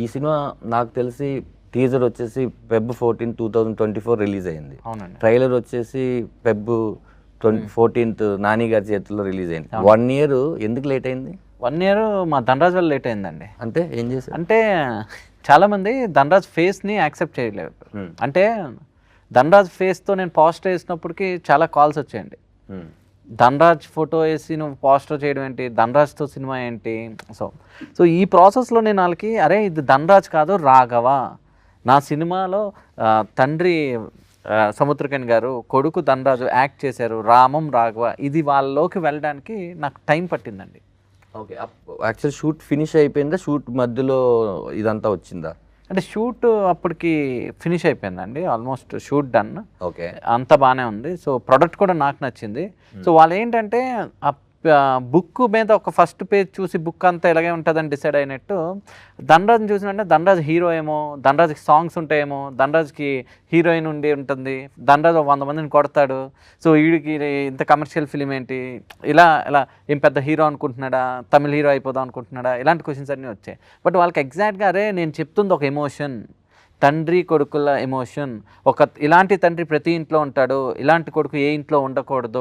ఈ సినిమా నాకు తెలిసి టీజర్ వచ్చేసి Feb 14, 2024 రిలీజ్ అయింది. అవునండి. ట్రైలర్ వచ్చేసి Feb 14th నాని గారి చేతుల్లో రిలీజ్ అయింది. 1 year ఎందుకు లేట్ అయింది? 1 year మా ధనరాజ్ వల్ల లేట్ అయిందండి. అంటే ఏం చేశారు? అంటే చాలామంది ధనరాజ్ ఫేస్ని యాక్సెప్ట్ చేయలేరు. అంటే ధనరాజ్ ఫేస్తో నేను పోస్టర్ వేసినప్పటికీ చాలా కాల్స్ వచ్చాయండి. ధనరాజ్ ఫోటో వేసి నువ్వు పోస్టర్ చేయడం ఏంటి, ధనరాజ్తో సినిమా ఏంటి. సో ఈ ప్రాసెస్లో నేను వాళ్ళకి అరే ఇది ధనరాజ్ కాదు రాఘవ, నా సినిమాలో తండ్రి సముద్రకని గారు, కొడుకు ధనరాజు యాక్ట్ చేశారు, రామం రాఘవ, ఇది వాళ్ళలోకి వెళ్ళడానికి నాకు టైం పట్టిందండి. ఓకే, యాక్చువల్ షూట్ ఫినిష్ అయిపోయిందా? షూట్ మధ్యలో ఇదంతా వచ్చిందా? అంటే షూట్ అప్పటికి ఫినిష్ అయిపోయిందండి, ఆల్మోస్ట్ షూట్ డన్. ఓకే, అంతా బాగానే ఉంది. సో ప్రోడక్ట్ కూడా నాకు నచ్చింది. సో వాళ్ళు ఏంటంటే బుక్ మీద ఒక ఫస్ట్ పేజ్ చూసి బుక్ అంతా ఇలాగే ఉంటుందని డిసైడ్ అయినట్టు ధనరాజ్ని చూసినంటే ధనరాజ్ హీరో ఏమో, ధనరాజ్కి సాంగ్స్ ఉంటాయేమో, ధనరాజ్కి హీరోయిన్ ఉండి ఉంటుంది, ధనరాజ్ 100 మందిని కొడతాడు, సో వీడికి ఇంత కమర్షియల్ ఫిలిం ఏంటి, ఇలా ఏం పెద్ద హీరో అనుకుంటున్నాడా, తమిళ హీరో అయిపోదాం అనుకుంటున్నాడా, ఇలాంటి క్వశ్చన్స్ అన్నీ వచ్చాయి. బట్ వాళ్ళకి ఎగ్జాక్ట్గా అరే నేను చెప్తుంది ఒక ఎమోషన్, తండ్రి కొడుకుల ఎమోషన్, ఇలాంటి తండ్రి ప్రతి ఇంట్లో ఉంటాడు, ఇలాంటి కొడుకు ఏ ఇంట్లో ఉండకూడదు.